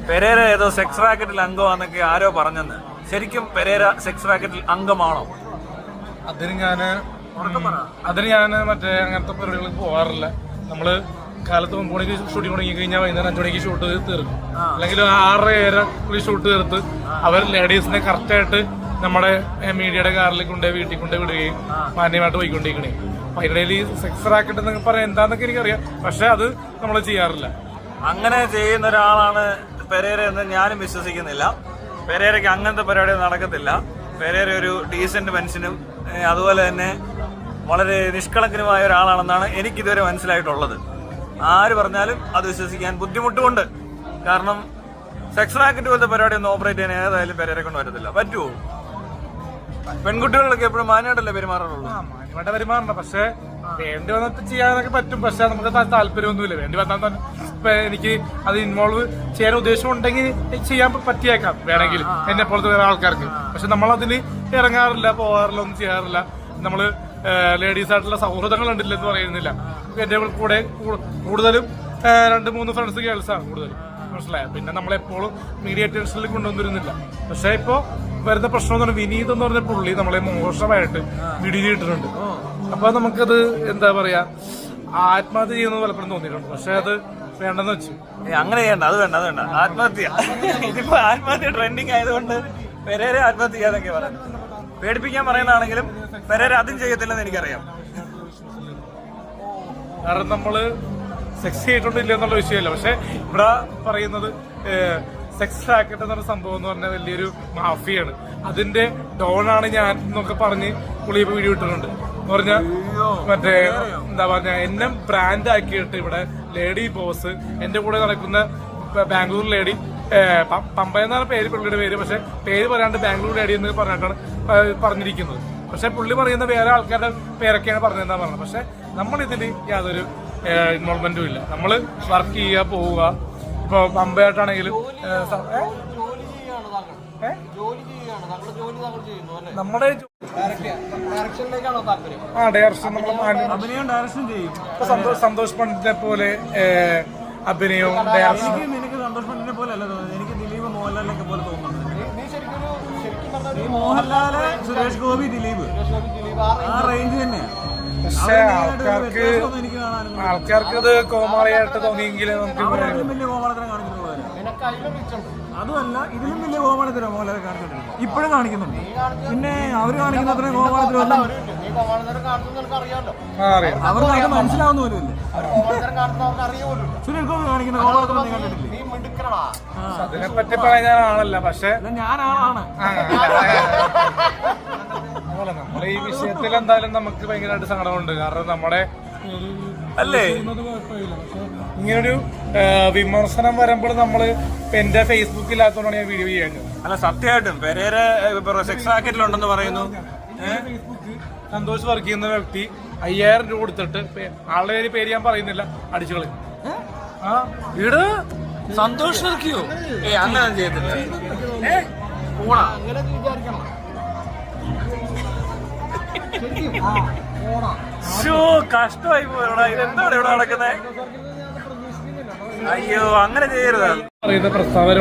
Pereira ഏതോ sex റാക്കറ്റിൽ അംഗമാണെന്നൊക്കെ ആരോ പറഞ്ഞെന്ന്. ശരിക്കും പെരേര സെക്സ് റാക്കറ്റിൽ അംഗമാണോ? അതിന് ഞാൻ മറ്റേ അങ്ങനത്തെ പരിപാടികൾക്ക് പോകാറില്ല. നമ്മള് കാലത്ത് 9 മണിക്ക് ഷൂട്ടിംഗ് തുടങ്ങി കഴിഞ്ഞാൽ വൈകുന്നേരം 5 മണിക്ക് ഷൂട്ട് തീർക്കും. അല്ലെങ്കിൽ 6-7 ഷൂട്ട് തീർത്ത് അവർ ലേഡീസിനെ കറക്റ്റായിട്ട് നമ്മുടെ മീഡിയയുടെ കാറിൽ വീട്ടിൽ കൊണ്ട് വിടുകയും മാന്യമായിട്ട് പോയിക്കൊണ്ടിരിക്കണേ. അപ്പൊ അതിനിടയിൽ ഈ സെക്സ് റാക്കറ്റ് എന്നൊക്കെ പറയാൻ എന്താന്നൊക്കെ എനിക്കറിയാം, പക്ഷെ അത് നമ്മൾ ചെയ്യാറില്ല. അങ്ങനെ ചെയ്യുന്ന ഒരാളാണ് പെരേര എന്ന് ഞാനും വിശ്വസിക്കുന്നില്ല. പെരേരയ്ക്ക് അങ്ങനത്തെ പരിപാടി നടക്കത്തില്ല. പെരേര ഒരു ഡീസന്റ് മനുഷ്യനും അതുപോലെ തന്നെ വളരെ നിഷ്കളങ്കനുമായ ഒരാളാണെന്നാണ് എനിക്കിതുവരെ മനസ്സിലായിട്ടുള്ളത്. ആര് പറഞ്ഞാലും അത് വിശ്വസിക്കാൻ ബുദ്ധിമുട്ടുമുണ്ട്. കാരണം സെക്സ് റാക്കറ്റ് പോലത്തെ പരിപാടി ഒന്നും ഓപ്പറേറ്റ് ചെയ്യാൻ ഏതായാലും പെരേരെ കൊണ്ട് വരത്തില്ല. പറ്റുമോ? പെൺകുട്ടികളൊക്കെ എപ്പോഴും മാന്യമായിട്ടല്ലേ പെരുമാറുള്ളൂ. മാന്യമായിട്ട് പെരുമാറണ്ട, പക്ഷെ വേണ്ടി വന്നിട്ട് ചെയ്യാനൊക്കെ പറ്റും. പക്ഷെ നമുക്ക് താല്പര്യമൊന്നുമില്ല. വേണ്ടി വന്നാൽ തന്നെ എനിക്ക് അത് ഇൻവോൾവ് ചെയ്യാൻ ഉദ്ദേശം ഉണ്ടെങ്കിൽ ചെയ്യാൻ പറ്റിയേക്കാം വേണമെങ്കിൽ എന്നെ പോലത്തെ വേറെ ആൾക്കാർക്ക്. പക്ഷെ നമ്മളതിൽ ഇറങ്ങാറില്ല, പോകാറില്ല, ഒന്നും ചെയ്യാറില്ല. നമ്മള് ലേഡീസ് ആയിട്ടുള്ള സൗഹൃദങ്ങൾ ഉണ്ടില്ലെന്ന് പറയുന്നില്ല. എന്റെ കൂടെ കൂടുതലും 2-3 ഫ്രണ്ട്സ് ഗേൾസാണ് കൂടുതലും, മനസ്സിലായോ? പിന്നെ നമ്മളെപ്പോഴും മീഡിയ അറ്റൻഷനിൽ കൊണ്ടുവന്നിരുന്നില്ല. പക്ഷെ ഇപ്പോ വരുന്ന പ്രശ്നം എന്ന് പറഞ്ഞാൽ വിനീത് എന്ന് പറഞ്ഞ പുള്ളി നമ്മളെ മോശമായിട്ട് വീഡിയോ ഇട്ടിട്ടുണ്ട്. അപ്പൊ നമുക്കത് എന്താ പറയാ, ആത്മഹത്യ ചെയ്യുന്നത് പലപ്പോഴും തോന്നിയിട്ടുണ്ട്. പക്ഷെ അത് വേണ്ടെന്ന് വെച്ചു. അങ്ങനെ ചെയ്യണ്ട, അത് വേണ്ട, അത് വേണ്ട. ആത്മഹത്യ ഇതിപ്പോ ആത്മഹത്യ ട്രെൻഡിങ് ആയതുകൊണ്ട് പെരേര ആത്മഹത്യ ചെയ്യാന്നൊക്കെ പറയാം. പേടിപ്പിക്കാൻ പറയുന്നതാണെങ്കിലും പെരേര അതും ചെയ്യത്തില്ലെന്ന് എനിക്കറിയാം. കാരണം നമ്മള് സെക്സ് ചെയ്തിട്ടില്ല എന്നുള്ള വിഷയമല്ല. പക്ഷെ ഇവിടെ പറയുന്നത് സെക്സ് റാക്കറ്റ് എന്നൊരു സംഭവം എന്ന് പറഞ്ഞാൽ വലിയൊരു മാഫിയാണ്. അതിന്റെ ഡോണാണ് ഞാൻ എന്നൊക്കെ പറഞ്ഞ് പുള്ളി ഇപ്പൊ വീഡിയോ ഇട്ടിട്ടുണ്ട്. എന്ന് പറഞ്ഞാൽ മറ്റേ എന്താ പറഞ്ഞ എന്നെ ബ്രാൻഡ് ആക്കിയിട്ട് ഇവിടെ ലേഡി ബോസ്, എന്റെ കൂടെ നടക്കുന്ന ബാംഗ്ലൂർ ലേഡി, പമ്പ എന്നാണ് പുള്ളിയുടെ പേര്. പക്ഷെ പേര് പറയാണ്ട് ബാംഗ്ലൂർ ലേഡി എന്ന് പറഞ്ഞിട്ടാണ് പറഞ്ഞിരിക്കുന്നത്. പക്ഷെ പുള്ളി പറയുന്ന വേറെ ആൾക്കാരുടെ പേരൊക്കെയാണ് പറഞ്ഞതെന്നാണ് പറഞ്ഞത്. പക്ഷെ നമ്മളിതിൽ യാതൊരു ഇൻവോൾവ്മെന്റും ഇല്ല. നമ്മള് വർക്ക് ചെയ്യുക, പോവുക. ഇപ്പൊ പമ്പയായിട്ടാണെങ്കിലും നമ്മുടെ ഡയറക്ഷൻ സന്തോഷ് പണ്ഡിറ്റിനെ പോലെ അഭിനയവും ഡയറക്ഷനും. എനിക്ക് സന്തോഷ് പണ്ഡിറ്റിനെ പോലെ അല്ല തോന്നുന്നത്, എനിക്ക് ദിലീപ് മോഹൻലാലിനൊക്കെ പോലെ തോന്നുന്നുണ്ട്. മോഹൻലാല്, സുരേഷ് ഗോപി, ദിലീപ് ആ റേഞ്ച് തന്നെയാണ്. പക്ഷെ ആൾക്കാർക്ക് ഇത് കോമാളിയായിട്ട് തോന്നിയെങ്കിൽ നമുക്ക് വലിയ കോമാളിത്തരം കാണിച്ചിട്ടുള്ളവര്. അതുമല്ല, ഇതിലും വലിയ കോമാളിത്തരം മോഹൻലാൽ കാണിച്ചിട്ടുണ്ട്, ഇപ്പോഴും കാണിക്കുന്നുണ്ട്. പിന്നെ അവര് കാണിക്കുന്ന അത്രയും കോമാളിത്തരം അവർക്ക് അത് മനസ്സിലാവുന്ന പോലും. സുരേഷ് ഗോപി കാണിക്കുന്ന കോമാളിത്തരം നീ കണ്ടിട്ടില്ലേ? അതിനെപ്പറ്റി പറയാൻ ആളല്ല, പക്ഷെ ഞാനാളാണ്. അതുപോലെ നമ്മുടെ ഈ വിഷയത്തിൽ എന്തായാലും നമുക്ക് ഭയങ്കരമായിട്ട് സങ്കടമുണ്ട്. കാരണം നമ്മുടെ അല്ലേ ഇങ്ങനൊരു വിമർശനം വരുമ്പോൾ നമ്മള് എന്റെ ഫേസ്ബുക്കില്ലാത്തതുകൊണ്ടാണ് ഞാൻ വീഡിയോ ചെയ്യുന്നത്. അല്ല, സത്യമായിട്ടും പെരേര സെക്സ് റാക്കറ്റിലുണ്ടെന്ന് പറയുന്നു. ഫേസ്ബുക്ക് സന്തോഷ് വർക്ക് ചെയ്യുന്ന വ്യക്തി 5000 രൂപ കൊടുത്തിട്ട് ആളുടെ പേര് ഞാൻ പറയുന്നില്ല, അടിച്ചു കളി. വീട് സന്തോഷ് ഇറക്കിയോ? അങ്ങനെ ചെയ്യത്തില്ല. കഷ്ടമായി പോയടാ. ഇതെന്താണ് ഇവിടെ നടക്കുന്നത്? അയ്യോ, അങ്ങനെ ചെയ്യരുത്. പ്രസ്താവന